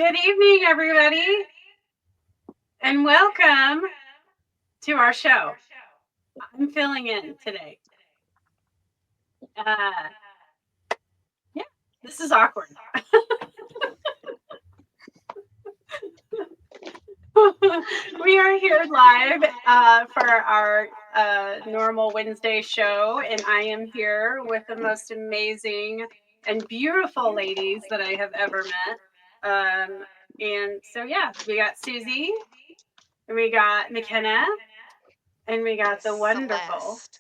Good evening, everybody, and welcome to our show. I'm filling in today. Uh, yeah, this is awkward. We are here live for our normal Wednesday show, and I am here with the most amazing and beautiful ladies that I have ever met. And so, yeah, we got Susie, and we got McKenna, and we got the wonderful. Celeste.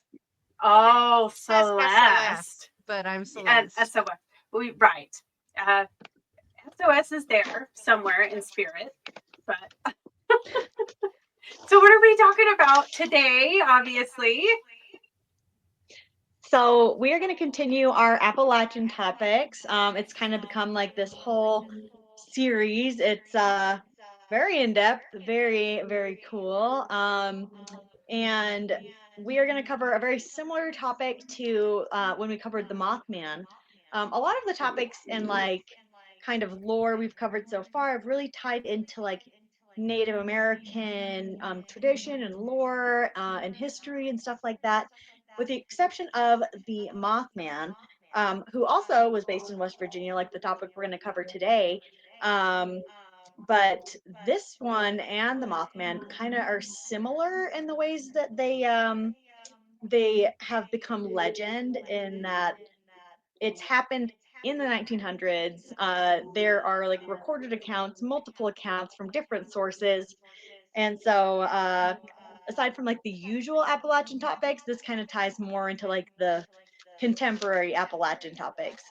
Oh, SOS, Celeste. but I'm And Celeste. SOS. Right. Uh, SOS is there somewhere in spirit. But so, what are we talking about today? Obviously. So we are going to continue our Appalachian topics. It's kind of become like this whole series. It's very in depth, very very cool. And we are going to cover a very similar topic to when we covered the Mothman. A lot of the topics and like kind of lore we've covered so far have really tied into like Native American tradition and lore and history and stuff like that, with the exception of the Mothman, who also was based in West Virginia, like the topic we're going to cover today. Um, but this one and the Mothman kind of are similar in the ways that they have become legend in that it's happened in the 1900s. There are like recorded accounts, multiple accounts from different sources, and so aside from like the usual Appalachian topics, this kind of ties more into like the contemporary Appalachian topics.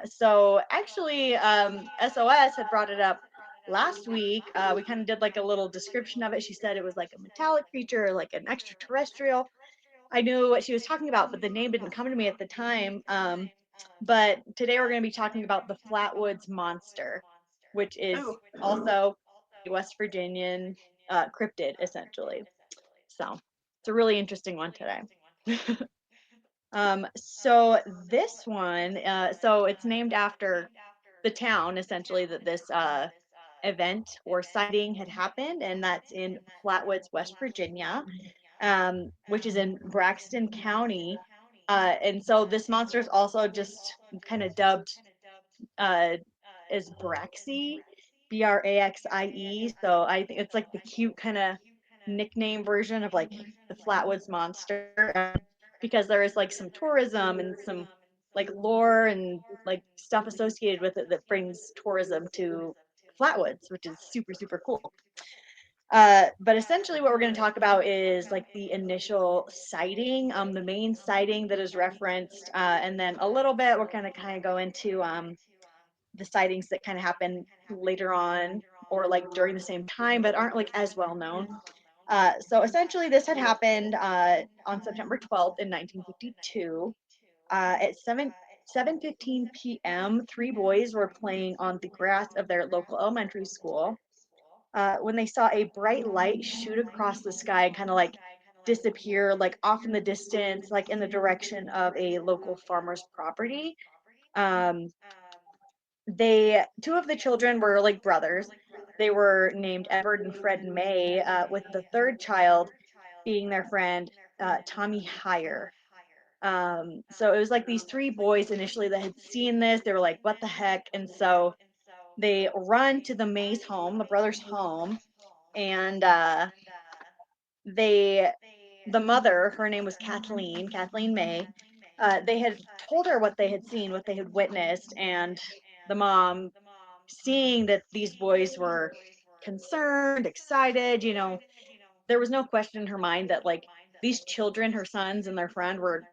So actually, SOS had brought it up last week. We kind of did like a little description of it. She said it was like a metallic creature, like an extraterrestrial. I knew what she was talking about, but the name didn't come to me at the time. But today we're going to be talking about the Flatwoods Monster, which is Oh, also a West Virginian cryptid, essentially. So it's a really interesting one today. So this one, so it's named after the town essentially that this event or sighting had happened, and that's in Flatwoods, West Virginia, which is in Braxton County. And so this monster is also just kind of dubbed uh, as Braxie, Braxie. So I think it's like the cute kind of nickname version of like the Flatwoods Monster, because there is like some tourism and some like lore and like stuff associated with it that brings tourism to Flatwoods, which is super super cool. But essentially, what we're going to talk about is like the initial sighting, the main sighting that is referenced, and then a little bit we're going to kind of go into the sightings that kind of happen later on or like during the same time, but aren't like as well known. So essentially, this had happened on September 12th in 1952 at 7:15 p.m. Three boys were playing on the grass of their local elementary school when they saw a bright light shoot across the sky and kind of like disappear, like off in the distance, like in the direction of a local farmer's property. Um, they two of the children were like brothers. They were named Edward and Fred and May, with the third child being their friend Tommy Hire. So it was like these three boys initially that had seen this. They were like, "What the heck?" And so they run to the Mays home, the brothers' home, and they the mother, her name was Kathleen May. They had told her what they had seen, what they had witnessed, and the mom, seeing that these boys were concerned, excited, there was no question in her mind that like these children, her sons and their friend, were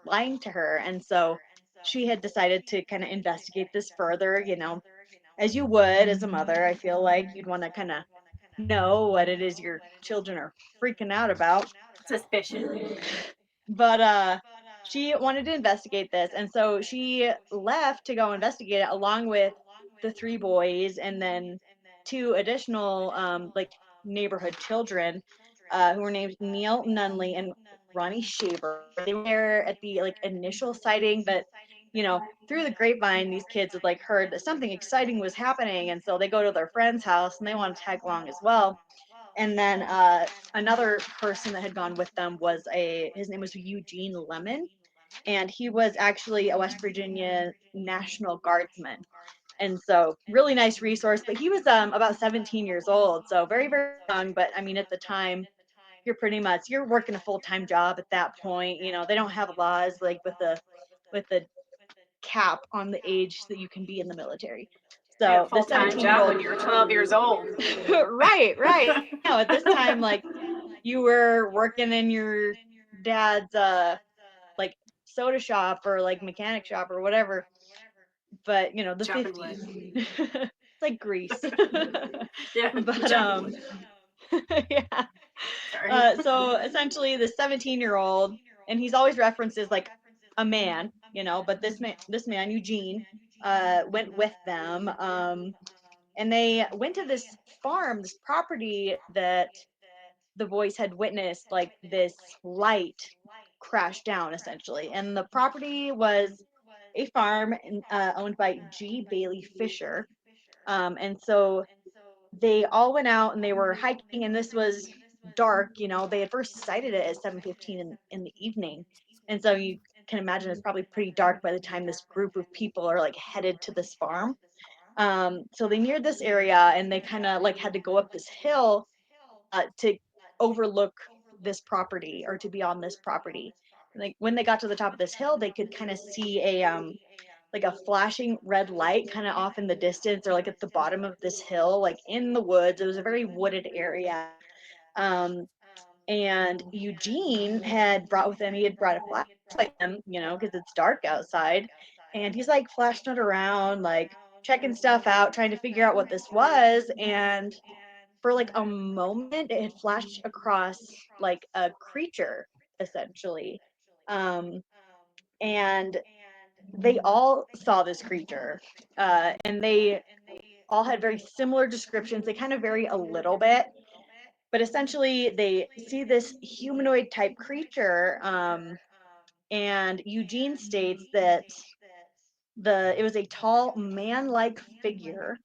lying to her. And so she had decided to kind of investigate this further, as you would as a mother. I feel like you'd want to kind of know what it is your children are freaking out about. suspicious. But she wanted to investigate this, and so she left to go investigate it along with the three boys and then two additional like neighborhood children who were named Neil Nunley and Ronnie Shaver. They were there at the like initial sighting, but through the grapevine, these kids had like heard that something exciting was happening, and so they go to their friend's house and they want to tag along as well. And then another person that had gone with them was his name was Eugene Lemon, and he was actually a West Virginia National Guardsman. And so really nice resource, but he was about 17 years old, so very, very young. But I mean, at the time, you're working a full-time job at that point. They don't have laws like with the cap on the age that you can be in the military. I had a So the full time 17 year job old when you were 12 years old. right, right. At this time, like, you were working in your dad's like soda shop or like mechanic shop or whatever, but the Chopping wood. 50s. It's like Grease. Yeah, But chopping wood. yeah. Sorry. So essentially the 17-year-old, and he's always referenced as like a man, but this man Eugene went with them, and they went to this farm, this property that the boys had witnessed, like this light crash down essentially. And the property was a farm owned by G. Bailey Fisher. And so they all went out and they were hiking, and this was dark. They had first sighted it at 7:15 in the evening. And so you can imagine it's probably pretty dark by the time this group of people are like headed to this farm. So they neared this area and they kind of like had to go up this hill to overlook this property or to be on this property. Like when they got to the top of this hill, they could kind of see a like a flashing red light kind of off in the distance or like at the bottom of this hill, like in the woods. It was a very wooded area. Um, and Eugene had brought with him, he had brought a flashlight with him, because it's dark outside. And he's like flashing it around, like checking stuff out, trying to figure out what this was. And for like a moment it had flashed across like a creature essentially, um, and they all saw this creature, and they all had very similar descriptions. They kind of vary a little bit, but essentially they see this humanoid type creature, and Eugene states that it was a tall man-like figure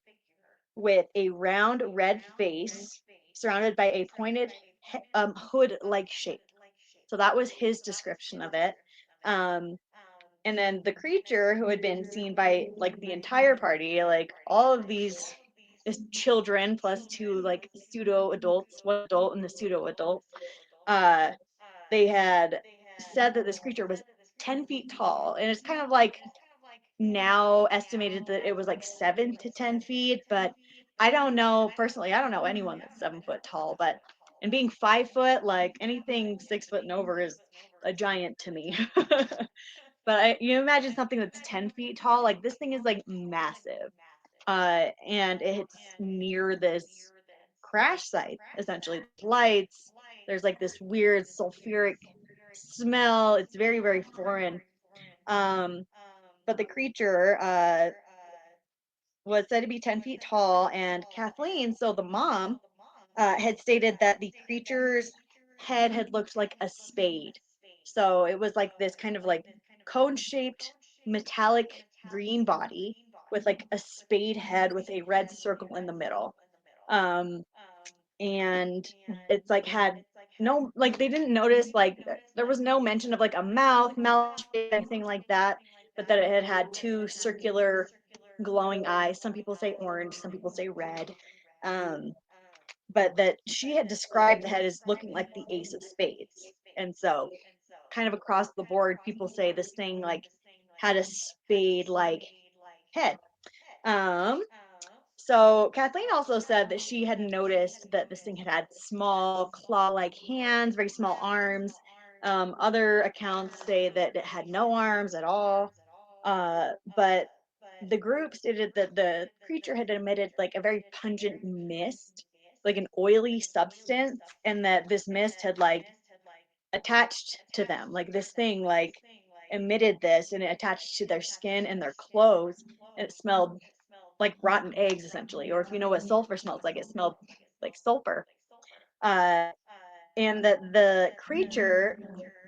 with a round red face surrounded by a pointed hood-like shape. So that was his description of it. Um, and then the creature, who had been seen by like the entire party, like all of these children plus two like pseudo adults, one adult and the pseudo adult, uh, they had said that this creature was 10 feet tall. And it's kind of like now estimated that it was like 7 to 10 feet, but I don't know personally. I don't know anyone that's 7 foot tall, but and being 5 foot, like anything 6 foot and over is a giant to me. But you imagine something that's 10 feet tall, like this thing is like massive, and it's near this crash site. Essentially, there's lights. There's like this weird sulfuric smell. It's very, very foreign. Um, but the creature was said to be 10 feet tall, and Kathleen, so the mom, had stated that the creature's head had looked like a spade. So it was like this kind of like cone shaped metallic green body with like a spade head with a red circle in the middle. Um, and it's like had no, like they didn't notice, like there was no mention of like a mouth shape, anything like that, but that it had two circular glowing eyes. Some people say orange, some people say red. Um, but that she had described the head as looking like the ace of spades. And so, kind of across the board, people say this thing like had a spade like head. Um, so Kathleen also said that she had noticed that this thing had small claw-like hands, very small arms. Other accounts say that it had no arms at all. But the group stated that the creature had emitted like a very pungent mist, like an oily substance, and that this mist had like attached to them. Like this thing like emitted this and it attached to their skin and their clothes, and it smelled like rotten eggs essentially. Or if you know what sulfur smells like, it smelled like sulfur. Uh, and that the creature,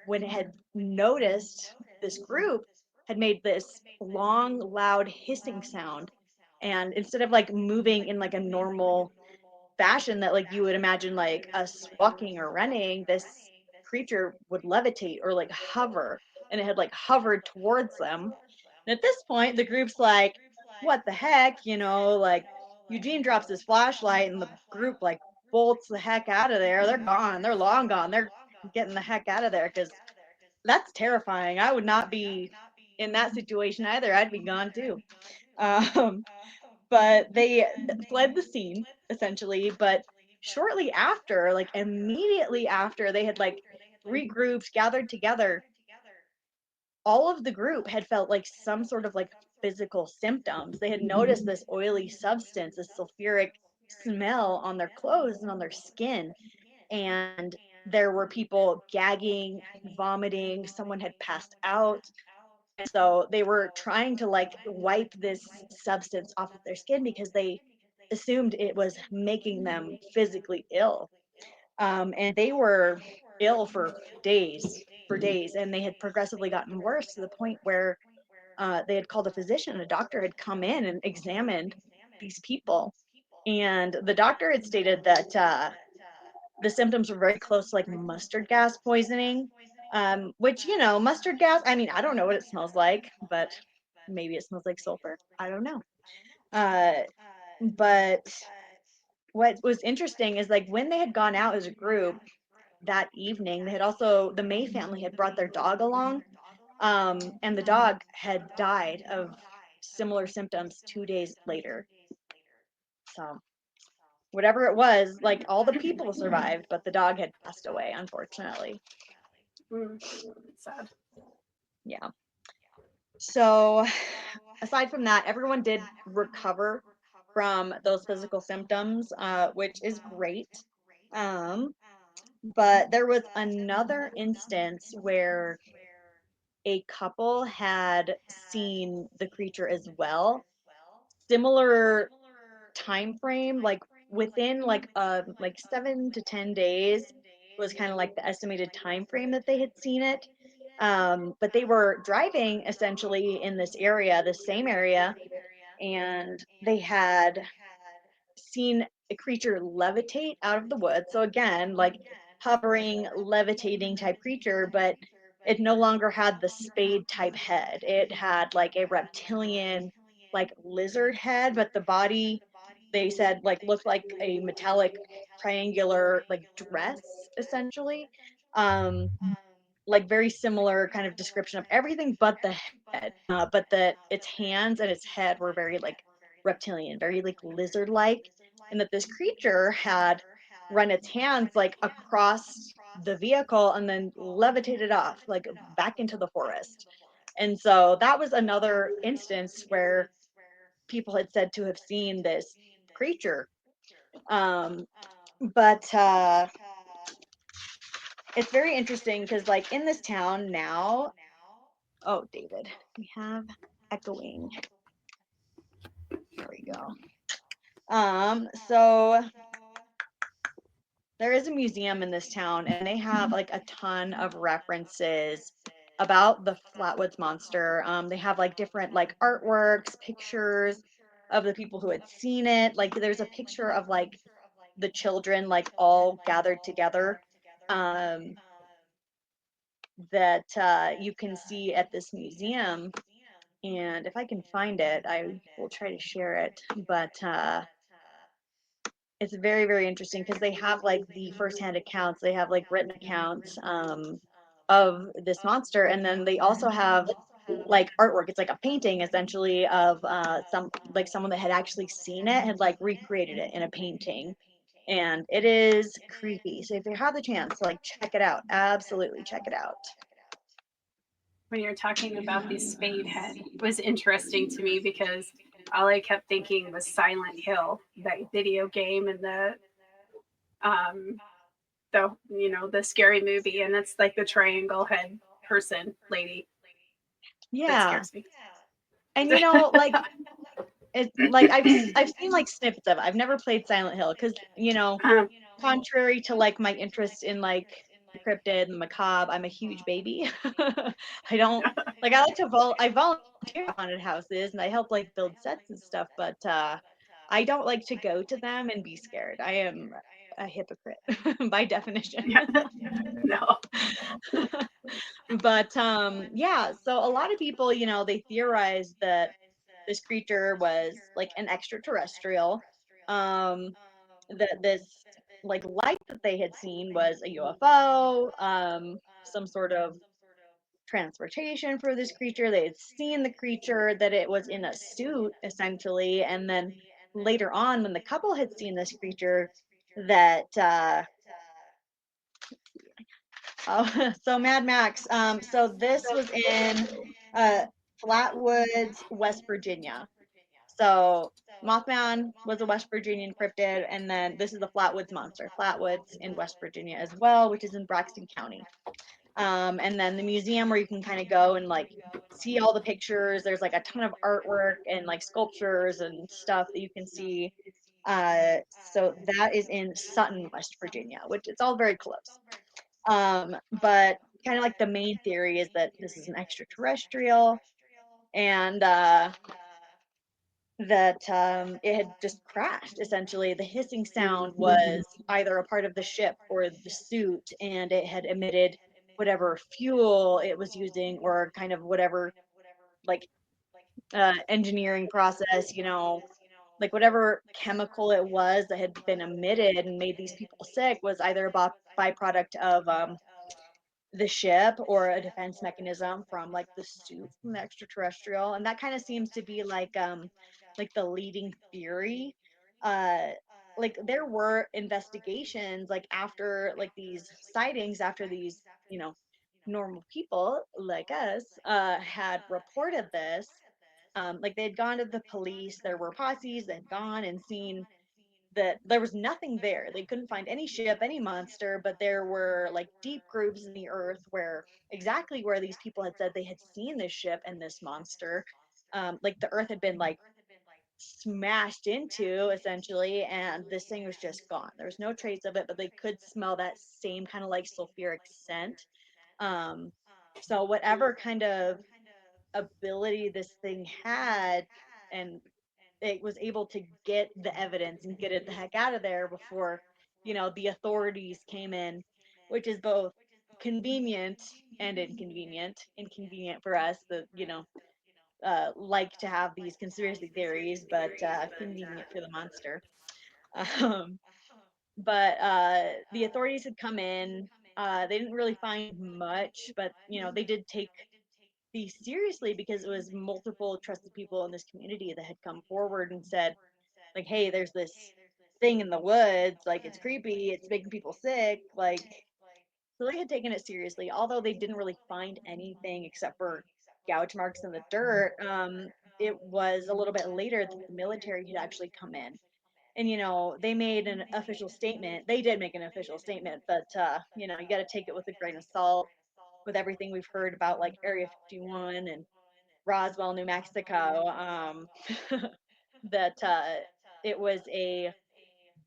when it had noticed this group, had made this long, loud hissing sound. And instead of like moving in like a normal fashion that like you would imagine like us walking or running, this creature would levitate or like hover, and it had like hovered towards them. And at this point, the group's like, what the heck? Like Eugene drops his flashlight and the group like bolts the heck out of there. They're gone. They're long gone. They're getting the heck out of there because that's terrifying. I would not be in that situation either. I'd be gone too. Um, but they fled the scene essentially. But shortly after, like immediately after they had like regrouped, gathered together, all of the group had felt like some sort of like physical symptoms. They had noticed this oily substance, this sulfuric smell on their clothes and on their skin. And there were people gagging, vomiting, someone had passed out. And so they were trying to like wipe this substance off of their skin because they assumed it was making them physically ill. And they were ill for days, and they had progressively gotten worse to the point where they had called a physician. A doctor had come in and examined these people, and the doctor had stated that the symptoms were very close to like mustard gas poisoning, which, mustard gas, I mean, I don't know what it smells like, but maybe it smells like sulfur. I don't know. Uh, but what was interesting is like when they had gone out as a group that evening, the May family had brought their dog along, and the dog had died of similar symptoms 2 days later. So whatever it was, like all the people survived, but the dog had passed away, unfortunately. Mm, sad. Yeah. So aside from that, everyone did recover from those physical symptoms, which is great. Um, but there was another instance where a couple had seen the creature as well. Similar time frame, like within like 7 to 10 days was kind of like the estimated time frame that they had seen it. But they were driving essentially in this area, the same area, and they had seen a creature levitate out of the woods. So again, like hovering, levitating type creature, but it no longer had the spade type head. It had like a reptilian, like lizard head, but the body, they said, like looked like a metallic triangular like dress essentially. Um, like very similar kind of description of everything but the head, but that its hands and its head were very like reptilian, very like lizard like, and that this creature had run its hands like across the vehicle and then levitated off like back into the forest. And so that was another instance where people had said to have seen this creature. um but it's very interesting because like in this town now. Oh, David, we have echoing. There we go. So there is a museum in this town, and they have like a ton of references about the Flatwoods Monster. They have like different like artworks, pictures of the people who had seen it. Like there's a picture of like the children like all gathered together. Um, that you can see at this museum. And if I can find it, I will try to share it. But it's very, very interesting because they have like the firsthand accounts, they have like written accounts of this monster, and then they also have like artwork. It's like a painting essentially of some like someone that had actually seen it had like recreated it in a painting, and it is creepy. So if you have the chance, like check it out. Absolutely check it out. When you're talking about the spade head, was interesting to me because all I kept thinking was Silent Hill, that video game, and um the scary movie, and it's like the triangle head person lady that Yeah. scares me. And like it's like I've seen like snippets of it. I've never played Silent Hill because, um, contrary to like my interest in like the cryptid, the macabre. I'm a huge baby. I don't like. I like to I volunteer at haunted houses and I help like build sets and stuff, but I don't like to go to them and be scared. I am a hypocrite by definition. Yeah. No. But yeah, so a lot of people, they theorize that this creature was like an extraterrestrial. Um that this like light that they had seen was a UFO, some sort of transportation for this creature. They had seen the creature, that it was in a suit essentially, and then later on when the couple had seen this creature, that so Mad Max. So this was in uh, Flatwoods, West Virginia. So Mothman was a West Virginian cryptid, and then this is the Flatwoods monster. Flatwoods in West Virginia as well, which is in Braxton County. And then the museum where you can kind of go and like see all the pictures. There's like a ton of artwork and like sculptures and stuff that you can see. So that is in Sutton, West Virginia, which it's all very close. But kind of like the main theory is that this is an extraterrestrial, and that it had just crashed. Essentially, the hissing sound was either a part of the ship or the suit, and it had emitted whatever fuel it was using, or kind of whatever like engineering process, like whatever chemical it was that had been emitted and made these people sick was either a byproduct of the ship or a defense mechanism from like the suit from the extraterrestrial. And that kind of seems to be like the leading theory. uh like there were investigations like after like these sightings, after these normal people like us had reported this. Like they had gone to the police, there were posses that had gone and seen that there was nothing there. They couldn't find any ship, any monster, but there were like deep grooves in the earth where exactly where these people had said they had seen this ship and this monster. Like the earth had been like smashed into essentially, and this thing was just gone. There was no trace of it, but they could smell that same kind of like sulfuric scent. Um, so whatever kind of ability this thing had, and it was able to get the evidence and get it the heck out of there before the authorities came in, which is both convenient and inconvenient. Inconvenient for us that like to have these conspiracy theories, but convenient for the monster. um, but the authorities had come in. They didn't really find much, but they did take these seriously because it was multiple trusted people in this community that had come forward and said, like, hey, there's this thing in the woods, like it's creepy, it's making people sick, like. So they had taken it seriously, although they didn't really find anything except for gouge marks in the dirt. It was a little bit later that the military had actually come in, and they made an official statement. They did make an official statement, but you got to take it with a grain of salt, with everything we've heard about like Area 51 and Roswell, New Mexico. That it was a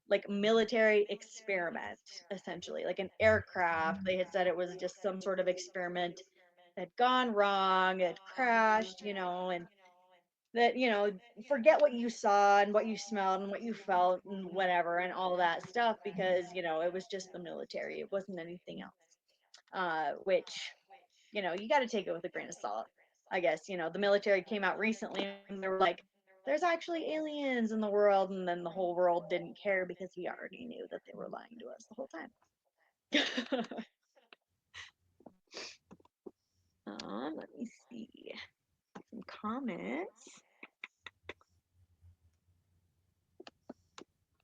like military experiment, essentially, like an aircraft. They had said it was just some sort of experiment that had gone wrong, it crashed, and that forget what you saw and what you smelled and what you felt and whatever and all that stuff, because it was just the military, it wasn't anything else. Which you got to take it with a grain of salt, I guess. The military came out recently and they were like, there's actually aliens in the world, and then the whole world didn't care because we already knew that they were lying to us the whole time. Let me see some comments.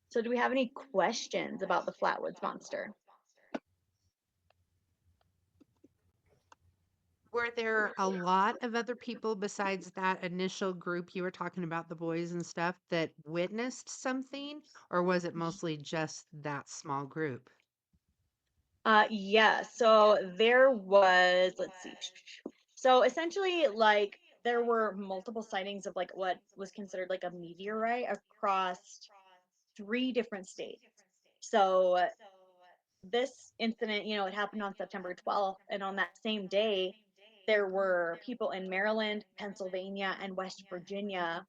So, do we have any questions about the Flatwoods Monster? Were there a lot of other people besides that initial group you were talking about, the boys and stuff, that witnessed something, or was it mostly just that small group? Yeah, so there was, let's see. So essentially, like, there were multiple sightings of like what was considered like a meteorite across three different states. So this incident, it happened on September 12th, and on that same day, there were people in Maryland, Pennsylvania, and West Virginia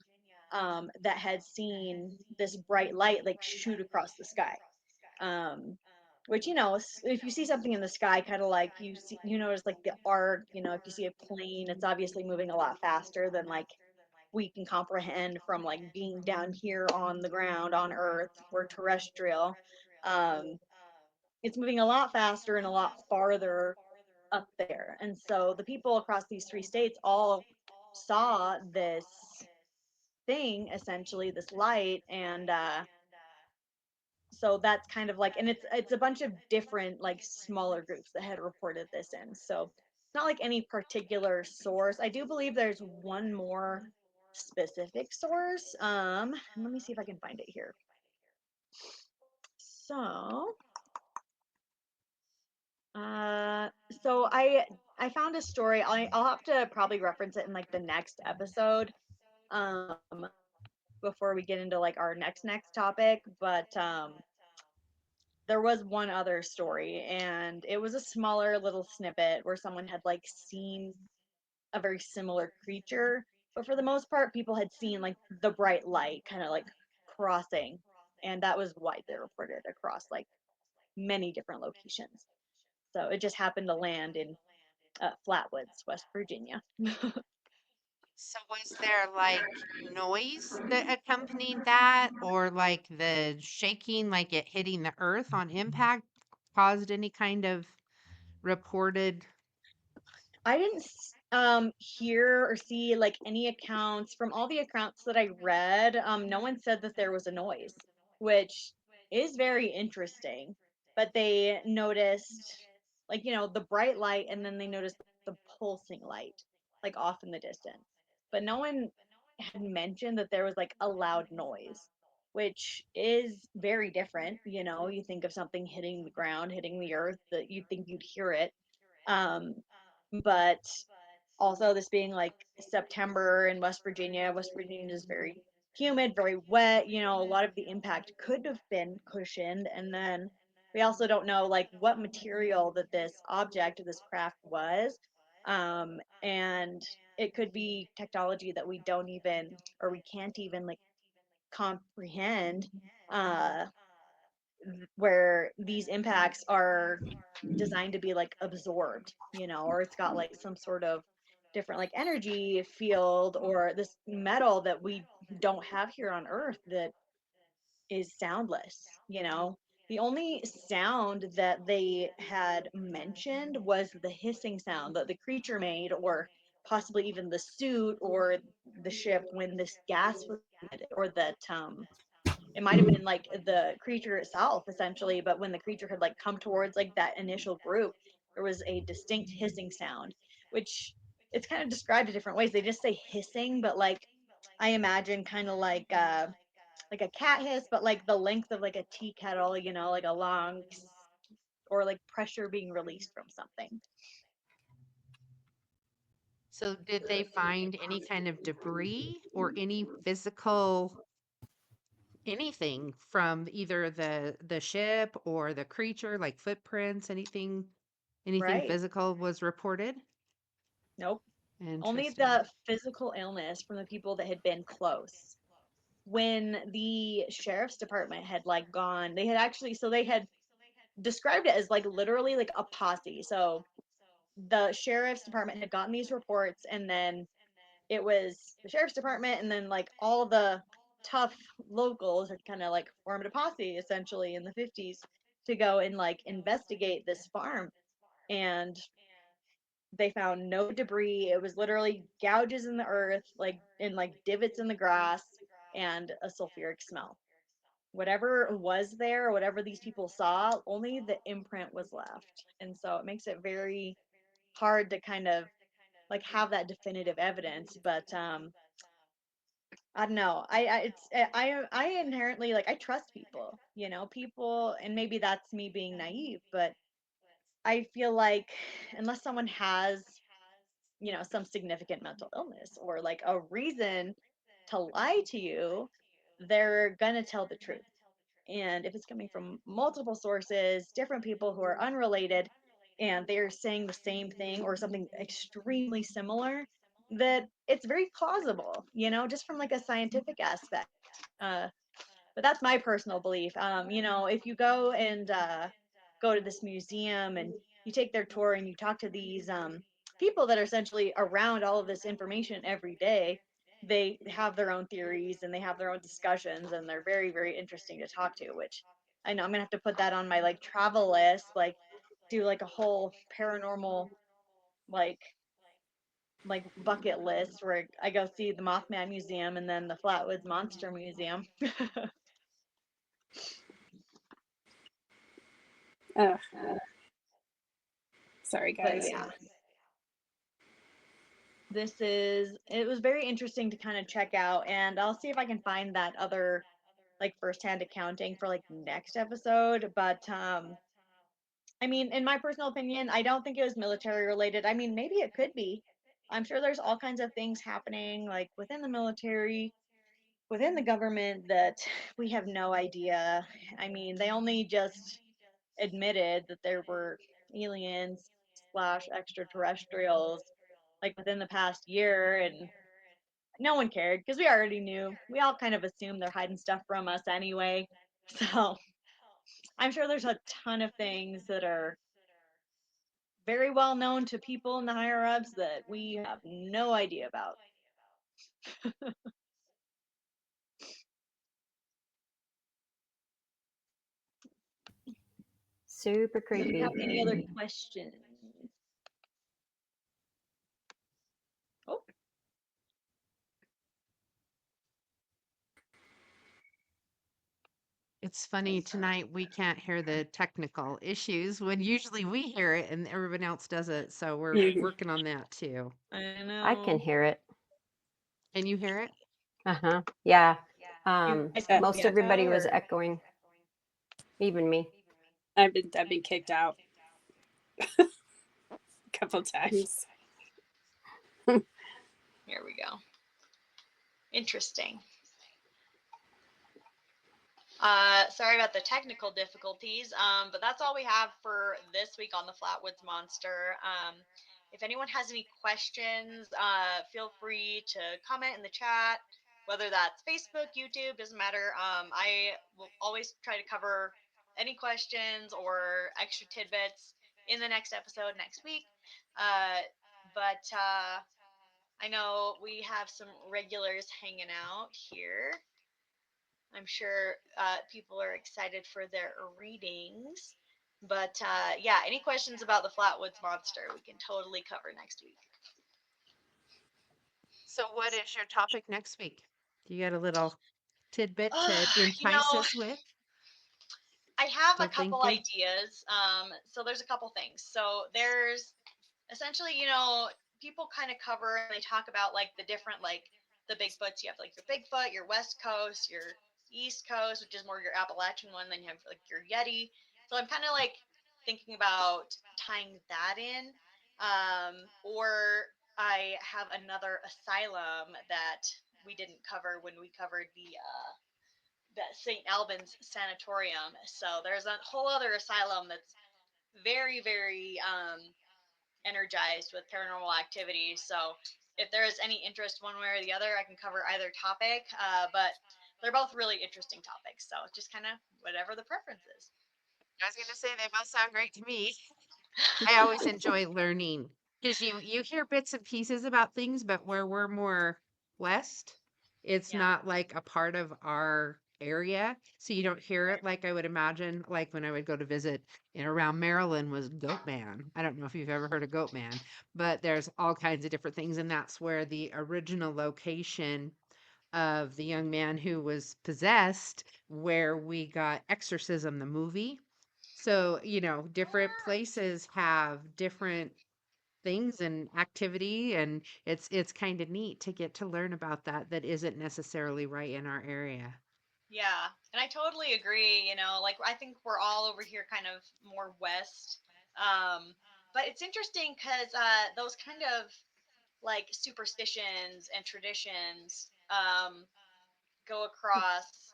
that had seen this bright light like shoot across the sky. Um, which if you see something in the sky, kind of like you notice like the arc. If you see a plane, it's obviously moving a lot faster than like we can comprehend from like being down here on the ground on Earth or terrestrial. Um, it's moving a lot faster and a lot farther up there. And so the people across these three states all saw this thing, essentially this light, and so that's kind of like, and it's a bunch of different like smaller groups that had reported this in. So it's not like any particular source. I do believe there's one more specific source. Let me see if I can find it here. So uh so I found a story. I'll have to probably reference it in like the next episode, um before we get into like our next topic. But there was one other story, and it was a smaller little snippet where someone had like seen a very similar creature, but for the most part people had seen like the bright light kind of like crossing, and that was why they reported across like many different locations. So it just happened to land in Flatwoods, West Virginia. So was there like noise that accompanied that, or like the shaking, like it hitting the earth on impact caused any kind of reported? I didn't hear or see like any accounts from all the accounts that I read. No one said that there was a noise, which is very interesting. But they noticed, like, the bright light, and then they noticed the pulsing light, like off in the distance. But no one had mentioned that there was like a loud noise, which is very different. You think of something hitting the ground, hitting the earth, that you think you'd hear it. Um, but also, this being like September in West Virginia is very humid, very wet. A lot of the impact could have been cushioned. And then we also don't know like what material that this object or this craft was. And it could be technology that we don't even, or we can't even like comprehend, uh, where these impacts are designed to be like absorbed, or it's got like some sort of different like energy field, or this metal that we don't have here on Earth that is soundless. The only sound that they had mentioned was the hissing sound that the creature made, or possibly even the suit or the ship when this gas was emitted, or that it might have been like the creature itself, essentially. But when the creature had like come towards like that initial group, there was a distinct hissing sound, which it's kind of described in different ways. They just say hissing, but like I imagine kind of like a cat hiss, but like the length of like a tea kettle, like a long, or like pressure being released from something. So did they find any kind of debris or any physical anything from either the ship or the creature, like footprints, anything Right. physical was reported? Nope. Only Interesting. the physical illness from the people that had been close. When the sheriff's department had like gone, they had actually, so they had described it as like literally like a posse. So the sheriff's department had gotten these reports, and then it was the sheriff's department, and then like all the tough locals had kind of like formed a posse essentially in the 50s to go and like investigate this farm. And they found no debris. It was literally gouges in the earth, like in like divots in the grass, and a sulfuric smell. Whatever was there, whatever these people saw, only the imprint was left. And so it makes it very hard to kind of like have that definitive evidence. But I don't know. I inherently like I trust people, people, and maybe that's me being naive, but I feel like unless someone has, some significant mental illness or like a reason to lie to you, they're gonna tell the truth. And if it's coming from multiple sources, different people who are unrelated, and they're saying the same thing or something extremely similar, that it's very plausible, just from like a scientific aspect. But that's my personal belief. If you go and go to this museum and you take their tour and you talk to these people that are essentially around all of this information every day, they have their own theories and they have their own discussions, and they're very, very interesting to talk to. Which I know I'm gonna have to put that on my like travel list, like do like a whole paranormal like bucket list where I go see the Mothman Museum and then the Flatwoods Monster Museum. Ugh, sorry, But guys. yeah, it was very interesting to kind of check out, and I'll see if I can find that other like firsthand accounting for like next episode. But I mean, in my personal opinion, I don't think it was military related. I mean, maybe it could be. I'm sure there's all kinds of things happening like within the military, within the government, that we have no idea. I mean, they only just admitted that there were aliens slash extraterrestrials like within the past year, and no one cared because we already knew. We all kind of assumed they're hiding stuff from us anyway. So I'm sure there's a ton of things that are very well known to people in the higher ups that we have no idea about. Super So, do you creepy. have any other questions? Oh, It's funny tonight we can't hear the technical issues when usually we hear it and everyone else doesn't. So we're Mhm. working on that too. I I can know. hear it. Can you hear it? Uh-huh. Yeah. You guys Uh, can Most see it everybody though, was or echoing, even me. I've been kicked out a couple times. here we go. Interesting. Sorry about the technical difficulties, but that's all we have for this week on the Flatwoods Monster. If anyone has any questions, feel free to comment in the chat, whether that's Facebook, YouTube, doesn't matter. I will always try to cover any questions or extra tidbits in the next episode next week. Uh, but I know we have some regulars hanging out here. I'm sure people are excited for their readings. But yeah, any questions about the Flatwoods Monster, we can totally cover next week. So, what is your topic next week? You got a little tidbit to You entice know, us with? I have a Still couple thinking? ideas. So there's a couple things. So there's essentially, people kind of cover and they talk about like the different like the Bigfoots. You have like your Bigfoot, your West Coast, your East Coast, which is more your Appalachian one. Then you have like your Yeti. So I'm kind of like thinking about tying that in. Or I have another asylum that we didn't cover when we covered the St. Albans Sanatorium. So there's a whole other asylum that's very, very energized with paranormal activity. So if there is any interest one way or the other, I can cover either topic. But they're both really interesting topics. So just kind of whatever the preference is. I was going to say they both sound great to me. I always enjoy learning because you hear bits and pieces about things, but where we're more west, it's Yeah. not like a part of our area, so you don't hear Right. it like I would imagine. Like when I would go to visit in around Maryland was Goat Man. I don't know if you've ever heard of Goat Man, but there's all kinds of different things, and that's where the original location of the young man who was possessed, where we got Exorcism, the movie. So, different places have different things and activity, and it's kind of neat to get to learn about that isn't necessarily right in our area. Yeah, and I totally agree. Like I think we're all over here kind of more west. Um, but it's interesting because those kind of like superstitions and traditions go across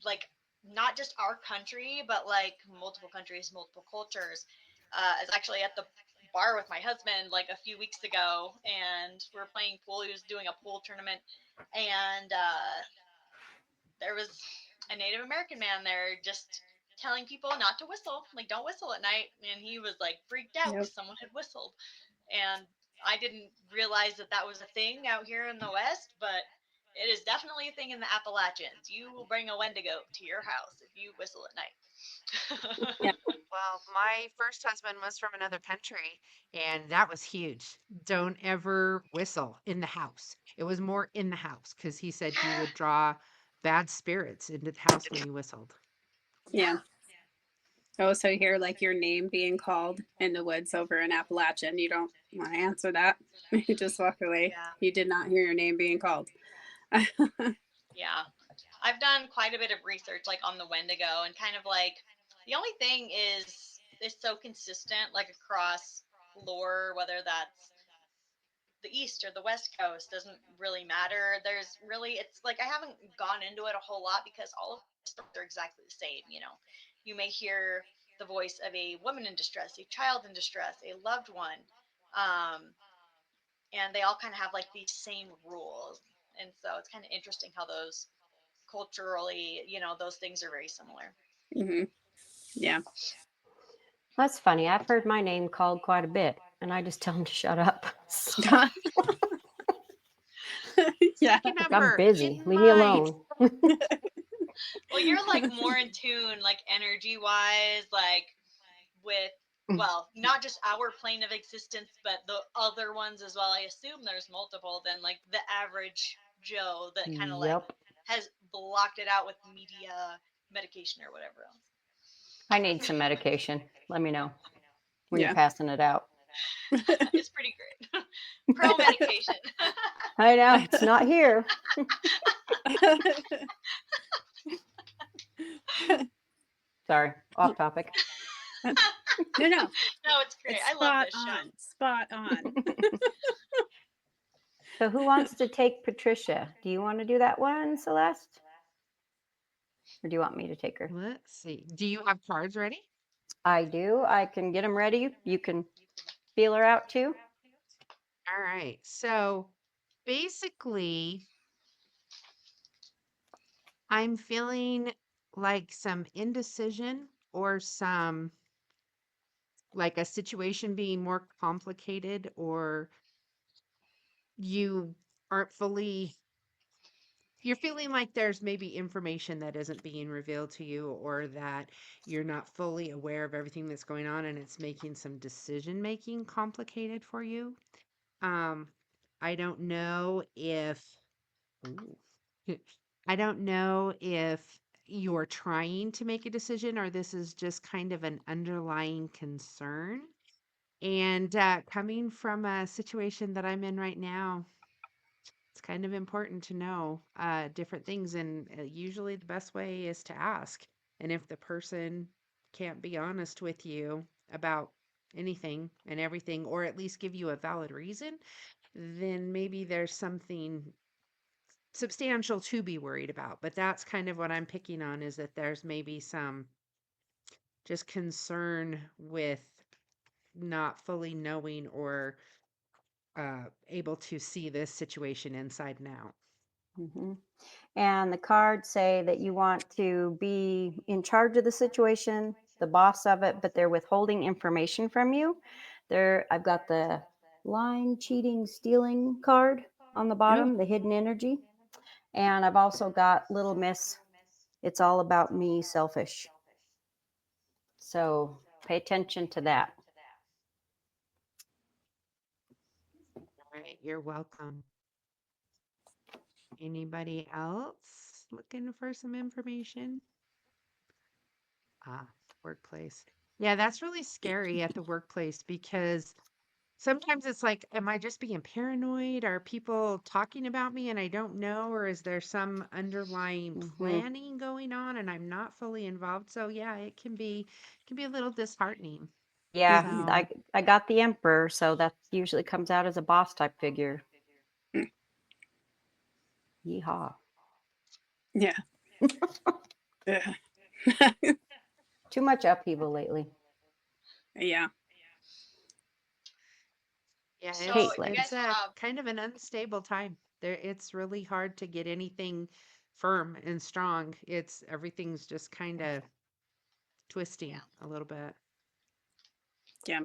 like not just our country, but like multiple countries, multiple cultures. I was actually at the bar with my husband like a few weeks ago, and we were playing pool. He was doing a pool tournament, and there was a Native American man there just telling people not to whistle, like don't whistle at night, and he was like freaked out Yep. because someone had whistled, and I didn't realize that that was a thing out here in the West, but it is definitely a thing in the Appalachians. You will bring a Wendigo to your house if you whistle at night. Yeah. Well, my first husband was from another country, and that was huge. Don't ever whistle in the house. It was more in the house because he said you would draw bad spirits into the house when you whistled. Yeah. Yeah. I also hear like your name being called in the woods over in Appalachian. You don't want to answer that. You just walk away. Yeah. You did not hear your name being called. Yeah. I've done quite a bit of research like on the Wendigo, and kind of like the only thing is it's so consistent like across lore, whether that's the east or the west coast doesn't really matter. There's really, it's like I haven't gone into it a whole lot because all of the stories are exactly the same. You may hear the voice of a woman in distress, a child in distress, a loved one, um, and they all kind of have like these same rules. And so it's kind of interesting how those culturally, those things are very similar. Hmm. Yeah. That's funny. I've heard my name called quite a bit, and I just tell them to shut up. Yeah. Pick a Like, I'm number busy. in Leave me mind. alone. Well, you're like more in tune, like energy wise, like with, well, not just our plane of existence, but the other ones as well. I assume there's multiple than like the average Joe that kind of like Yep. has blocked it out with media, medication, or whatever I need some medication. Let me know when you're Yeah. passing it out. else. It's pretty great. Pro medication. I know it's not here. Sorry, off topic. No, no. No, it's great. It's I love spot this show. on. Spot on. So, who wants to take Patricia? Do you want to do that one, Celeste? Or do you want me to take her? Let's see. Do you have cards ready? I do. I can get them ready. You can feel her out too. All right. So basically, I'm feeling like some indecision or some like a situation being more complicated, or you aren't fully, you're feeling like there's maybe information that isn't being revealed to you, or that you're not fully aware of everything that's going on and it's making some decision making complicated for you. Um, I don't know if, ooh, I don't know if you're trying to make a decision or this is just kind of an underlying concern. And coming from a situation that I'm in right now, it's kind of important to know different things. And usually the best way is to ask. And if the person can't be honest with you about anything and everything, or at least give you a valid reason, then maybe there's something substantial to be worried about. But that's kind of what I'm picking on, is that there's maybe some just concern with not fully knowing or able to see this situation inside and out. Hmm. And the cards say that you want to be in charge of the situation, the boss of it, but they're withholding information from you. I've got the lying, cheating, stealing card on the Oh, bottom, the hidden energy. And I've also got Little Miss, it's all about me, selfish. So pay attention to that. All right, you're welcome. Anybody else looking for some information? Ah, workplace. Yeah, that's really scary at the workplace because sometimes it's like, am I just being paranoid? Are people talking about me and I don't know? Or is there some underlying Hmm. planning going on and I'm not fully involved? So yeah, it can be a little disheartening. Yeah, mhm. So I got the Emperor, so that usually comes out as a boss type figure. Yeehaw. Yeah. Yeah. Too much upheaval lately. Yeah. Yeah, So you Caitlin. guys, it's a kind of an unstable time. There, it's really hard to get anything firm and strong. It's everything's just kind of twisting yeah. a little bit. Yeah.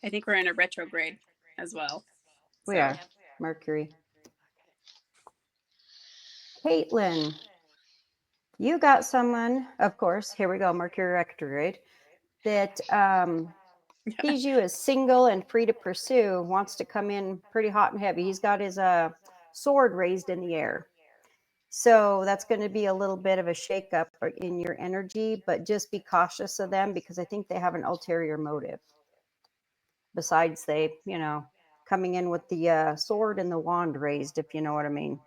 I think we're in a retrograde as well. We So are. Yep. Mercury. Caitlin, you got someone, of course, here we go, Mercury retrograde, that sees you as single and free to pursue, wants to come in pretty hot and heavy. He's got his sword raised in the air. So that's going to be a little bit of a shakeup in your energy, but just be cautious of them because I think they have an ulterior motive. Besides, coming in with the sword and the wand raised, if you know what I mean.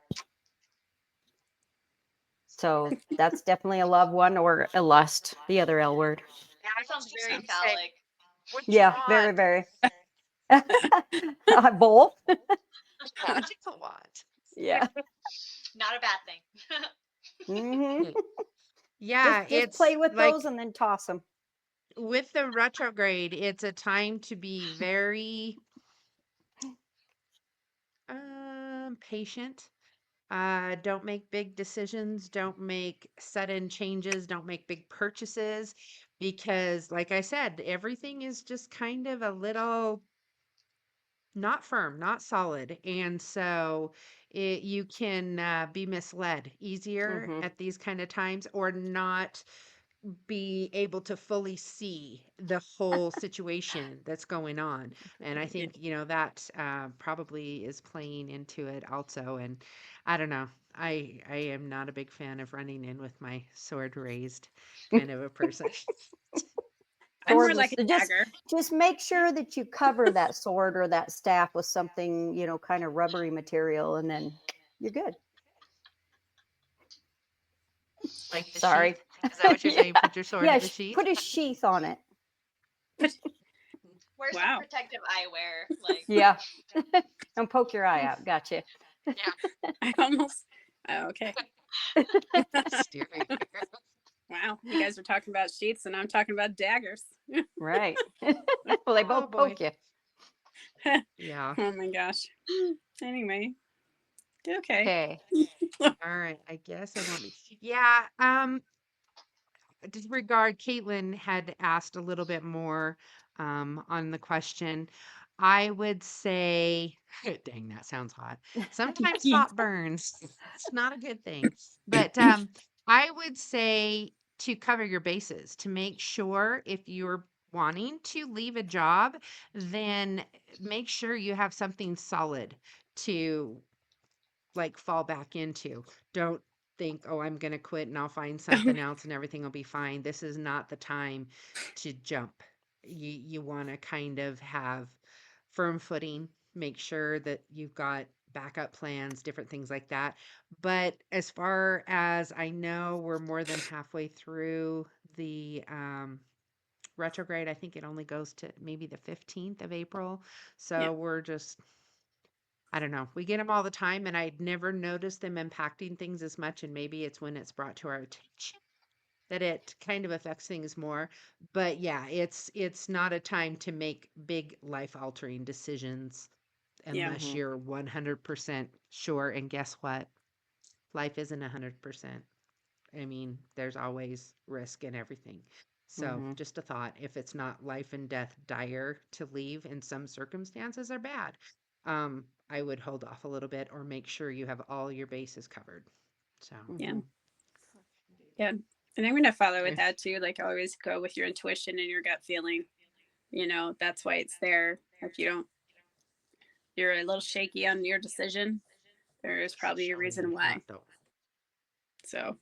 So that's definitely a love one or a lust, the other L word. Yeah, I That was sounds just very gonna say, phallic. what you Yeah, very, want? very. Both. What you want? Yeah. Not a bad thing. Hmm. Yeah, Just play it's with like those and then toss them. with the retrograde, it's a time to be very patient. Don't make big decisions, don't make sudden changes, don't make big purchases because, like I said, everything is just kind of a little not firm, not solid. And so you can be misled easier Hmm. at these kind of times or not be able to fully see the whole situation that's going on. And I yeah. think, that probably is playing into it also. And I don't know. I am not a big fan of running in with my sword raised kind of a person. I'm more Swordless. like a So just dagger. just make sure that you cover that sword or that staff with something, kind of rubbery material, and then you're good. Like the Sorry. sheath. Is that what you're Yeah. saying? Put your sword Yeah. in the sheath? Put a sheath on it. But Wear some wow. protective eyewear. Like, Yeah. And poke your eye out. Gotcha. Yeah. I almost okay. Steering. Wow. You guys are talking about sheets and I'm talking about daggers. Right. Well, they Oh both boy. poke you. Yeah. Oh my gosh. Anyway. Okay. Okay. All right. I guess I don't need. Yeah. Disregard. Caitlin had asked a little bit more on the question. I would say, dang, that sounds hot. Sometimes Yeah. hot burns. It's not a good thing. But I would say to cover your bases, to make sure if you're wanting to leave a job, then make sure you have something solid to like fall back into. Don't think, oh, I'm going to quit and I'll find something else and everything will be fine. This is not the time to jump. You want to kind of have firm footing, make sure that you've got backup plans, different things like that. But as far as I know, we're more than halfway through the retrograde. I think it only goes to maybe the 15th of April. Yeah. So we're just I don't know. We get them all the time, and I'd never noticed them impacting things as much. And maybe it's when it's brought to our attention that it kind of affects things more. But yeah, it's not a time to make big life altering decisions Yeah. unless Hmm. you're 100% sure. And guess what? Life isn't 100%. I mean, there's always risk in everything. So, Hmm. just a thought, if it's not life and death dire to leave in some circumstances are bad, I would hold off a little bit or make sure you have all your bases covered. So, Yeah. Hmm. Yeah. And I'm going to follow with I, that too. Like always go with your intuition and your gut feeling. That's why it's there. If you don't, you're a little shaky on your decision, there is probably a especially reason not why. though. So,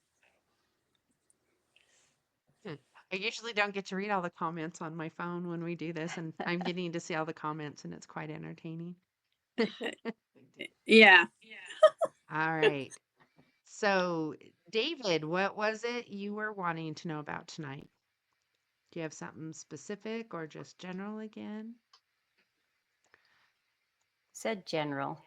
Hmm. I usually don't get to read all the comments on my phone when we do this, and I'm getting to see all the comments, and it's quite entertaining. yeah. All right. So, David, what was it you were wanting to know about tonight? Do you have something specific or just general again? Said general.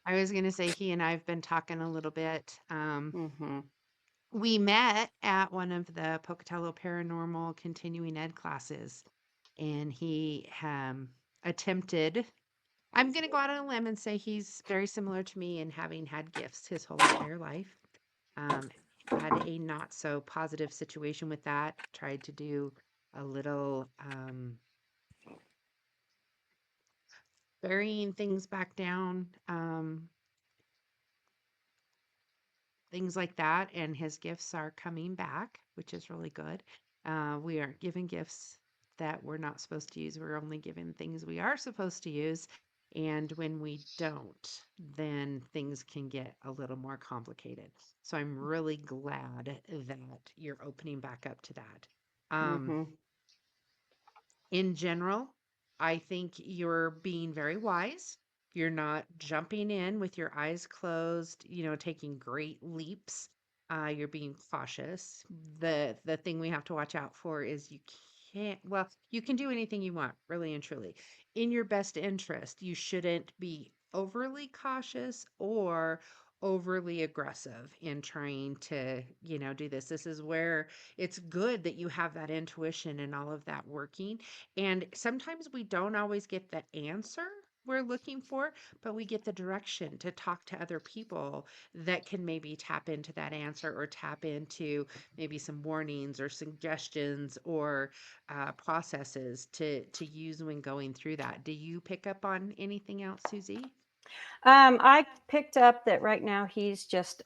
I was going to say he and I have been talking a little bit. Hmm. We met at one of the Pocatello Paranormal continuing ed classes, and he attempted. I'm going to go out on a limb and say he's very similar to me in having had gifts his whole entire life. Um, had a not so positive situation with that. Tried to do a little burying things back down, things like that. And his gifts are coming back, which is really good. We aren't giving gifts that we're not supposed to use. We're only giving things we are supposed to use. And when we don't, then things can get a little more complicated. So I'm really glad that you're opening back up to that. Um, Mm-hmm. in general, I think you're being very wise. You're not jumping in with your eyes closed, taking great leaps. You're being cautious. The thing we have to watch out for is you can do anything you want, really and truly. In your best interest, you shouldn't be overly cautious or overly aggressive in trying to, do this. This is where it's good that you have that intuition and all of that working, and sometimes we don't always get the answer we're looking for, but we get the direction to talk to other people that can maybe tap into that answer or tap into maybe some warnings or suggestions or processes to use when going through that. Do you pick up on anything else, Susie? I picked up that right now he's just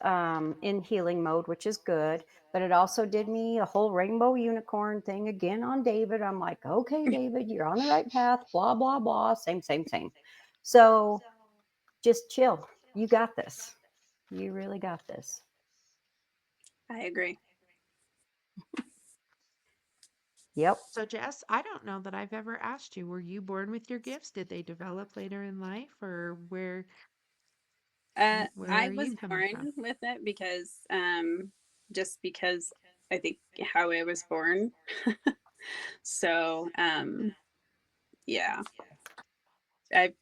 in healing mode, which is good. But it also did me a whole rainbow unicorn thing again on David. I'm like, okay, David, you're on the right path. Blah blah blah. Same, same, same. So just chill. You got this. You really got this. I agree. Yep. So, Jess, I don't know that I've ever asked you, were you born with your gifts? Did they develop later in life, or where I are you was coming from? born with it because just because I think how I was born. So yeah, I've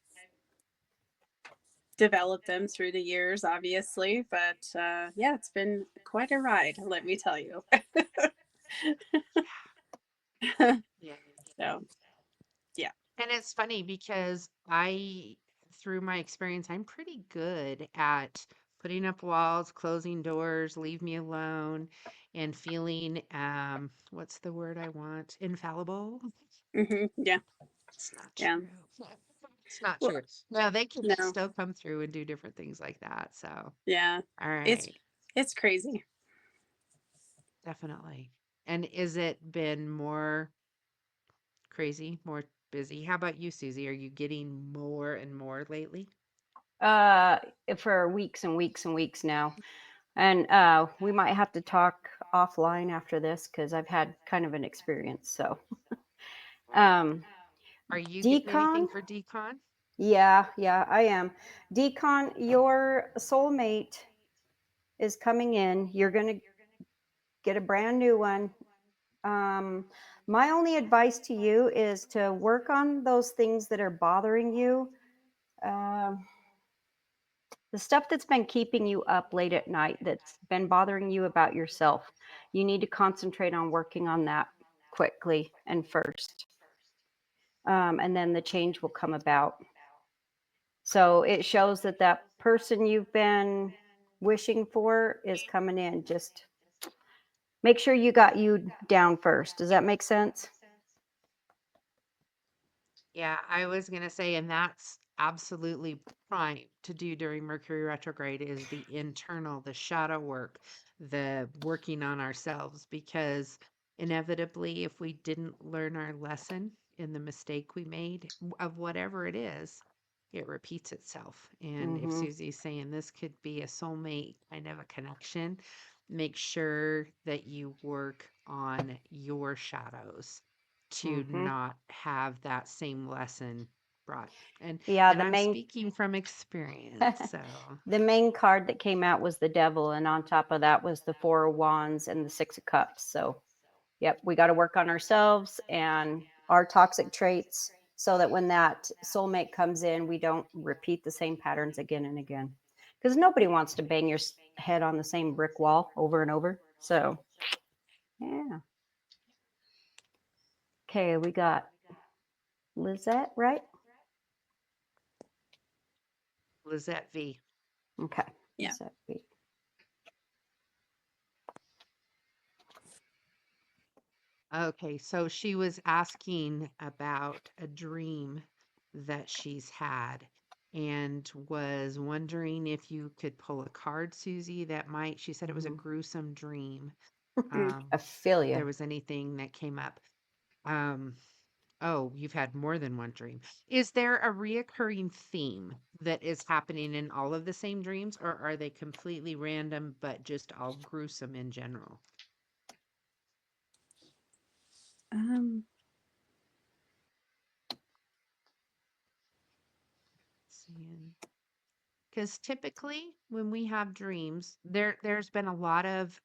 developed them through the years, obviously, but yeah, it's been quite a ride, let me tell you. Yeah. So yeah. And it's funny because through my experience, I'm pretty good at putting up walls, closing doors, leave me alone, and feeling, what's the word I want? Infallible? Yeah. It's not Yeah. true. It's not Well, true. No, they can no. still come through and do different things like that. So, Yeah. all It's right, it's crazy. definitely. And is it been more crazy, more busy? How about you, Susie? Are you getting more and more lately? Uh, for weeks and weeks and weeks now. And we might have to talk offline after this because I've had kind of an experience. So, um, Are you getting decon, anything for decon? yeah, I am. Decon, your soulmate is coming in. You're going to get a brand new one. Um, my only advice to you is to work on those things that are bothering you. Um, the stuff that's been keeping you up late at night, that's been bothering you about yourself. You need to concentrate on working on that quickly and first. And then the change will come about. So it shows that that person you've been wishing for is coming in. Just make sure you got you down first. Does that make sense? Yeah, I was gonna say, and that's absolutely prime to do during Mercury retrograde is the internal, the shadow work, the working on ourselves, because inevitably, if we didn't learn our lesson in the mistake we made of whatever it is, it repeats itself. And if Mm-hmm. Susie's saying this could be a soulmate kind of a connection, make sure that you work on your shadows to Mm-hmm. not have that same lesson brought. and Yeah, and I'm speaking from experience, so the main card that came out was the devil, and on top of that was the four of wands and the six of cups. So yep, we got to work on ourselves and our toxic traits so that when that soulmate comes in, we don't repeat the same patterns again and again. Because nobody wants to bang your head on the same brick wall over and over. So, yeah. Okay, we got Lizette, right? Lizette V. Okay. Yeah. Lizette B. Okay, so she was asking about a dream that she's had and was wondering if you could pull a card, Susie, that might, she said it was a Mhm. gruesome dream. Mm. If there Ophelia. was anything that came up. Um, oh, you've had more than one dream. Is there a reoccurring theme that is happening in all of the same dreams, or are they completely random but just all gruesome in general? Um, Seeing. Because typically when we have dreams, there's been a lot of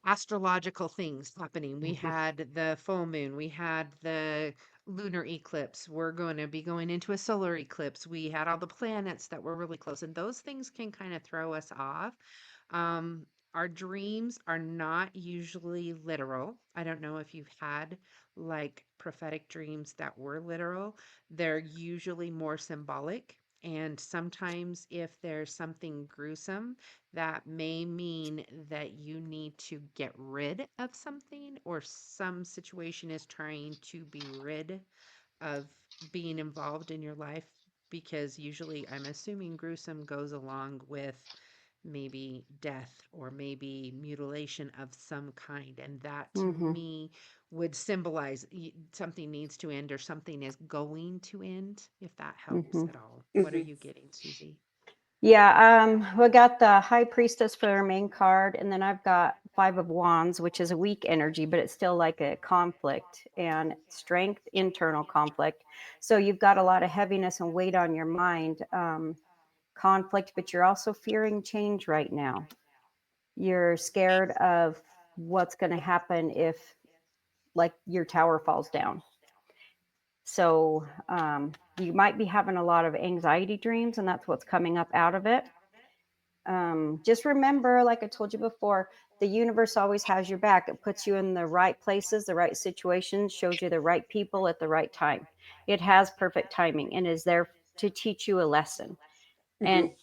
astrological things happening. We Mhm. had the full moon, we had the lunar eclipse, we're going to be going into a solar eclipse. We had all the planets that were really close, and those things can kind of throw us off. Um, our dreams are not usually literal. I don't know if you've had like prophetic dreams that were literal. They're usually more symbolic. And sometimes, if there's something gruesome, that may mean that you need to get rid of something, or some situation is trying to be rid of being involved in your life, because usually I'm assuming gruesome goes along with maybe death or maybe mutilation of some kind, and that to Mhm. me would symbolize something needs to end or something is going to end, if that helps Mhm. at all. What are mhm. you getting, Susie? Yeah, we got the High Priestess for our main card, and then I've got Five of Wands, which is a weak energy, but it's still like a conflict and strength, internal conflict. So you've got a lot of heaviness and weight on your mind, conflict, but you're also fearing change right now. You're scared of what's going to happen if, like, your tower falls down. So you might be having a lot of anxiety dreams, and that's what's coming up out of it. Just remember, like I told you before, the universe always has your back. It puts you in the right places, the right situations, shows you the right people at the right time. It has perfect timing and is there to teach you a lesson. Mhm. And,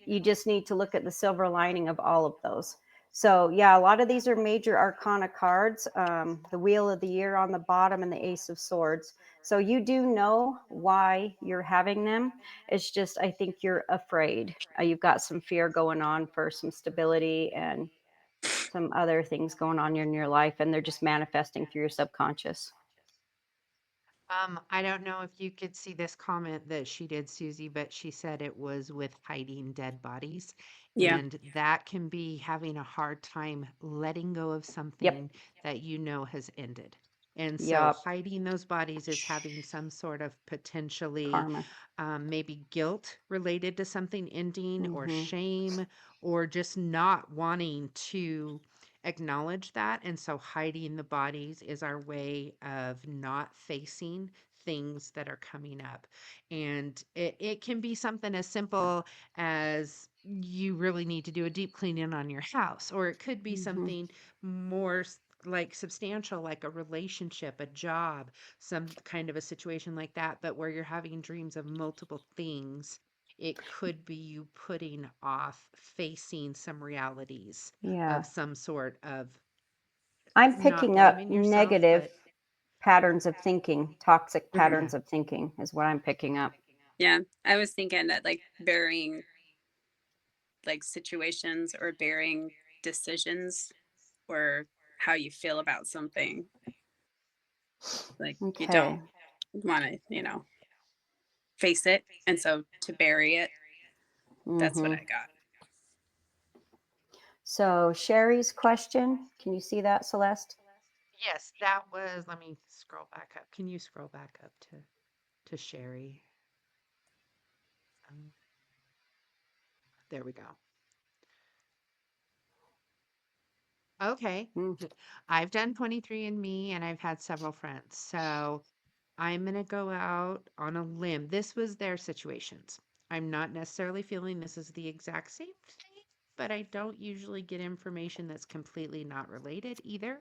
you just need to look at the silver lining of all of those. So, yeah, a lot of these are major arcana cards, the Wheel of the Year on the bottom and the Ace of Swords. So, you do know why you're having them. It's just, I think you're afraid. You've got some fear going on for some stability and some other things going on in your life, and they're just manifesting through your subconscious. I don't know if you could see this comment that she did, Susie, but she said it was with hiding dead bodies. Yeah. And that can be having a hard time letting go of Yep. something that you know has ended. And so Yep. hiding those bodies is having some sort of potentially Karma. maybe guilt related to something ending, or Hmm. shame, or just not wanting to acknowledge that. And so hiding the bodies is our way of not facing things that are coming up. And it can be something as simple as you really need to do a deep cleaning on your house, or it could be Hmm. something more like substantial, like a relationship, a job, some kind of a situation like that, but where you're having dreams of multiple things. It could be you putting off facing some realities Yeah. of some sort of, I'm not picking up blaming yourself, negative but patterns of thinking, toxic Mhm. yeah. patterns of thinking is what I'm picking up. Yeah. I was thinking that like burying like situations or burying decisions or how you feel about something. Like you don't Okay. want to, face it. And so to bury it, that's what Hmm. I got. So Sherry's question, can you see that, Celeste? Yes, that was, let me scroll back up. Can you scroll back up to Sherry? Um, there we go. Okay. Mm, I've done 23andMe and I've had several friends. So I'm going to go out on a limb. This was their situations. I'm not necessarily feeling this is the exact same thing, but I don't usually get information that's completely not related either.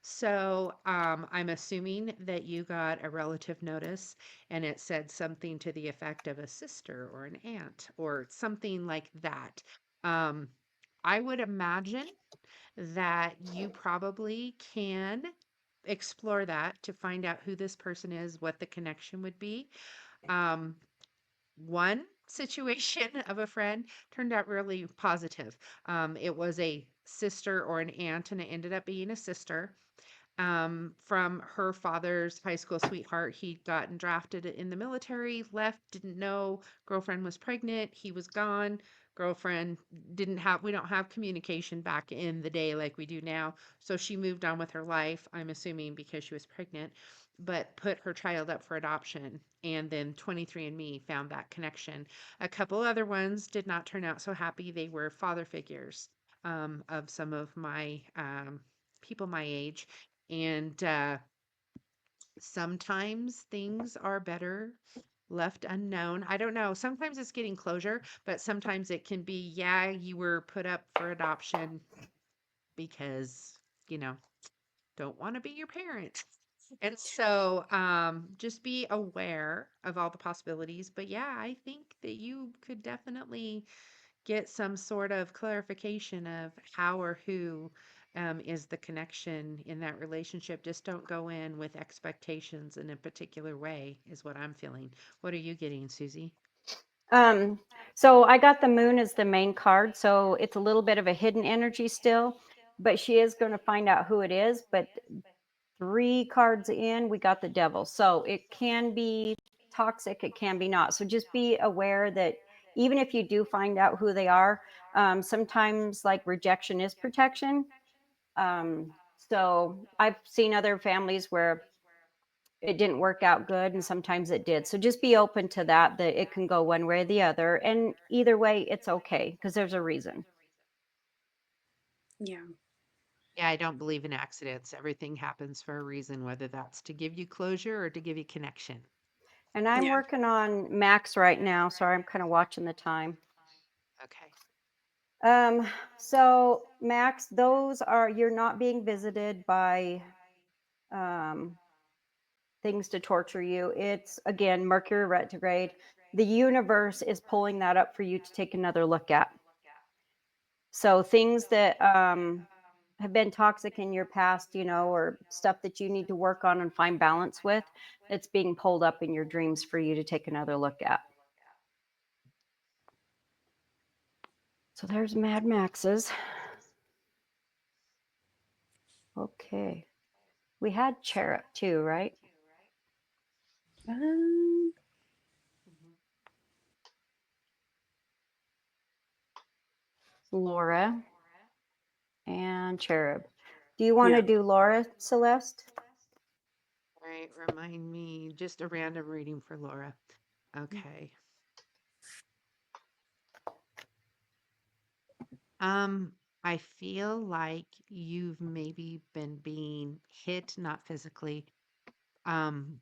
So I'm assuming that you got a relative notice and it said something to the effect of a sister or an aunt or something like that. Um, I would imagine that you probably can explore that to find out who this person is, what the connection would be. Um, One situation of a friend turned out really positive. It was a sister or an aunt, and it ended up being a sister from her father's high school sweetheart. He'd gotten drafted in the military, left, didn't know, girlfriend was pregnant, he was gone. Girlfriend didn't have, we don't have communication back in the day like we do now. So she moved on with her life, I'm assuming because she was pregnant, but put her child up for adoption. And then 23andMe found that connection. A couple other ones did not turn out so happy. They were father figures of some of my people my age. And sometimes things are better left unknown. I don't know. Sometimes it's getting closure, but sometimes it can be, yeah, you were put up for adoption because, you know, don't want to be your parent. And so just be aware of all the possibilities. But yeah, I think that you could definitely get some sort of clarification of how or who is the connection in that relationship. Just don't go in with expectations in a particular way, is what I'm feeling. What are you getting, Susie? Um, so I got the moon as the main card, so it's a little bit of a hidden energy still, but she is going to find out who it is. But 3 cards in, we got the devil. So it can be toxic, it can be not. So just be aware that even if you do find out who they are, sometimes like rejection is protection. So I've seen other families where it didn't work out good and sometimes it did. So just be open to that, that it can go one way or the other. And either way, it's okay because there's a reason. Yeah. Yeah, I don't believe in accidents. Everything happens for a reason, whether that's to give you closure or to give you connection. And I'm Yeah. working on Max right now. Sorry, I'm kind of watching the time. Okay. Um, so Max, those are, you're not being visited by um, things to torture you. It's again Mercury retrograde. The universe is pulling that up for you to take another look at. So things that have been toxic in your past, or stuff that you need to work on and find balance with, it's being pulled up in your dreams for you to take another look at. So there's Mad Max's. Okay. We had Cherub too, right? Um, Mhm. Laura and Cherub. Do you want yeah. to do Laura, Celeste? All right, remind me, just a random reading for Laura. Okay. Um, I feel like you've maybe been being hit, not physically,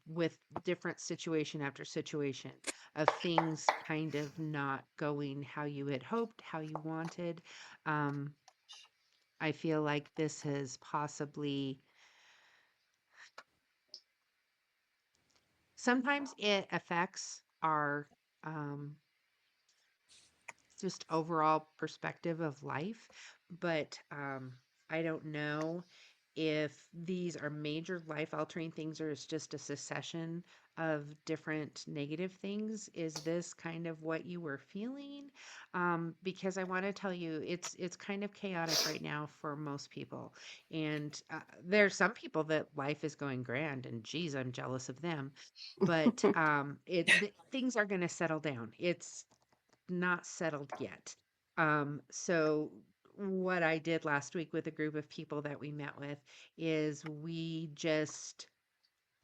with different situation after situation of things kind of not going how you had hoped, how you wanted. Um, I feel like this has possibly, sometimes it affects our um, just overall perspective of life. But I don't know if these are major life altering things or it's just a succession of different negative things. Is this kind of what you were feeling? Because I want to tell you, it's kind of chaotic right now for most people, and there's some people that life is going grand, and geez, I'm jealous of them. But things are going to settle down. It's not settled yet. So what I did last week with a group of people that we met with is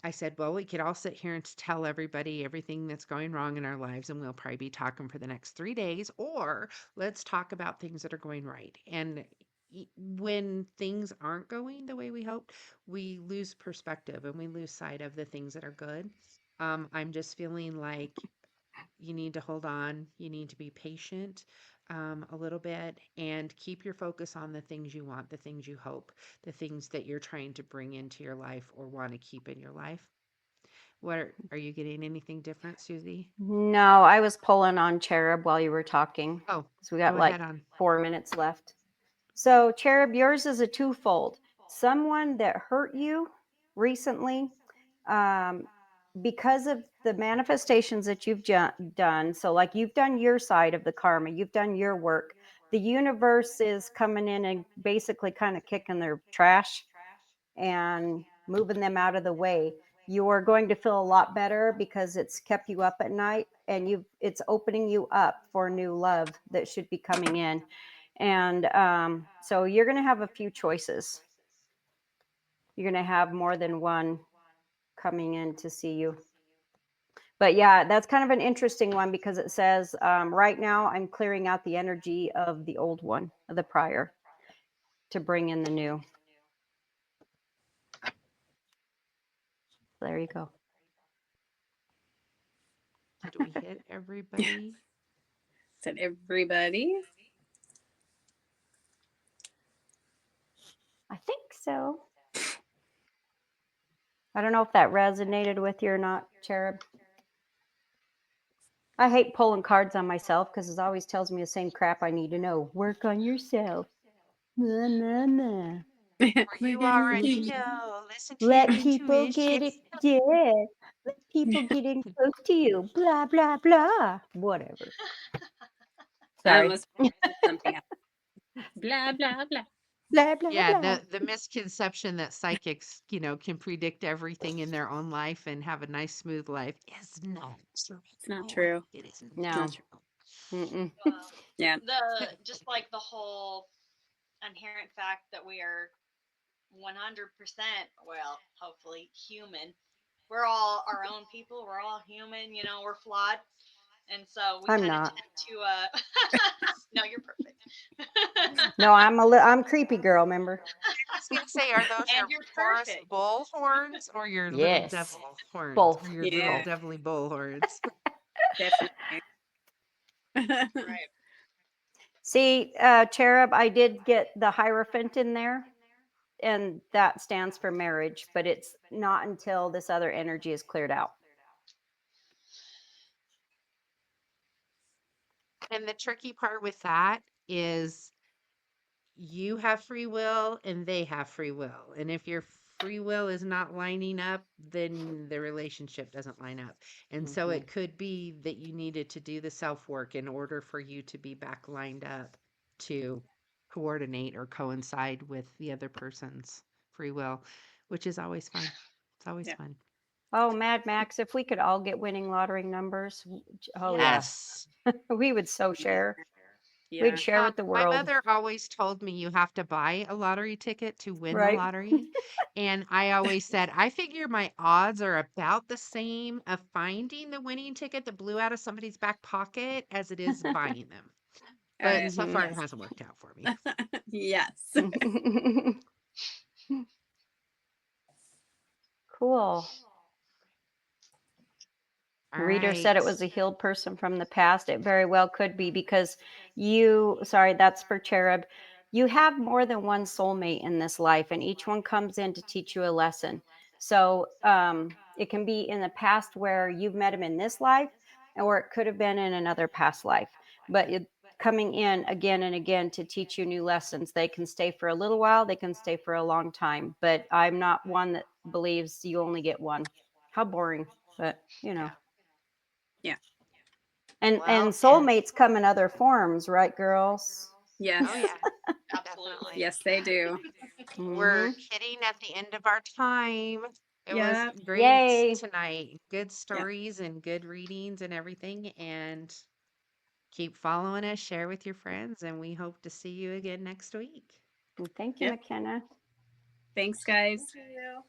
I said, well, we could all sit here and tell everybody everything that's going wrong in our lives, and we'll probably be talking for the next 3 days, or let's talk about things that are going right. And when things aren't going the way we hoped, we lose perspective and we lose sight of the things that are good. I'm just feeling like you need to hold on. You need to be patient. a little bit and keep your focus on the things you want, the things you hope, the things that you're trying to bring into your life or want to keep in your life. Are you getting anything different, Susie? No, I was pulling on Cherub while you were talking. Oh, So we got go like ahead on. 4 minutes left. So, Cherub, yours is a twofold. Someone that hurt you recently, um, because of the manifestations that you've done. So, like you've done your side of the karma, you've done your work. The universe is coming in and basically kind of kicking their trash and moving them out of the way. You are going to feel a lot better because it's kept you up at night, and it's opening you up for new love that should be coming in. And so you're going to have a few choices. You're going to have more than one coming in to see you. But yeah, that's kind of an interesting one because it says right now I'm clearing out the energy of the old one, of the prior, to bring in the new. There you go. Did we hit everybody? Said everybody. I think so. I don't know if that resonated with you or not, Cherub. I hate pulling cards on myself because it always tells me the same crap I need to know. Work on yourself. Nah, nah, nah. For you already know. Listen to your Let people get intuition. it. Yeah. Let people get in close to you. Blah, blah, blah. Whatever. I Sorry. almost said something else. Blah blah blah. Blah, blah, Yeah, blah. the misconception that psychics, can predict everything in their own life and have a nice, smooth life is not true. It's not true. It is No. Not true. Mm-mm. Yeah. Just like the whole inherent fact that we are 100%, well, hopefully human. We're all our own people. We're all human. We're flawed, and so we I'm kind of not. tend to. No, you're perfect. No, I'm creepy girl, remember? I was gonna say, are those And your you're Taurus perfect. bull horns or your little Yes. devil horns or Both. your little Yeah. devilly bull horns? Definitely. Right. See, Cherub, I did get the Hierophant in there, and that stands for marriage, but it's not until this other energy is cleared out. And the tricky part with that is you have free will and they have free will. And if your free will is not lining up, then the relationship doesn't line up. And so Mhm. it could be that you needed to do the self work in order for you to be back lined up to coordinate or coincide with the other person's free will, which is always fun. It's always Yeah. fun. Oh, Mad Max, if we could all get winning lottery numbers, oh yeah, Yes. we would so share. Yeah. We'd share with the My world, mother always told me you have to buy a lottery ticket to win the right? lottery. And I always said, I figure my odds are about the same of finding the winning ticket that blew out of somebody's back pocket as it is buying them. But so Mhm. far, it Yes. hasn't worked out for me. Yes. Cool. All Reader said it right. was a healed person from the past. It very well could be because sorry, that's for Cherub. You have more than one soulmate in this life, and each one comes in to teach you a lesson. So it can be in the past where you've met him in this life, or it could have been in another past life. But coming in again and again to teach you new lessons. They can stay for a little while, they can stay for a long time. But I'm not one that believes you only get one. How boring, but Yeah. and Well, and soulmates come in other forms, right, girls? Yes. oh, Yes, yeah, absolutely. definitely. Yes, they do. We're Mm-hmm. hitting at the end of our time. It was Yeah. great Yay. tonight. Good Yeah. stories and good readings and everything. And keep following us, share with your friends, and we hope to see you again next week. Thank you, Yep. McKenna. Thanks, guys. Thank you.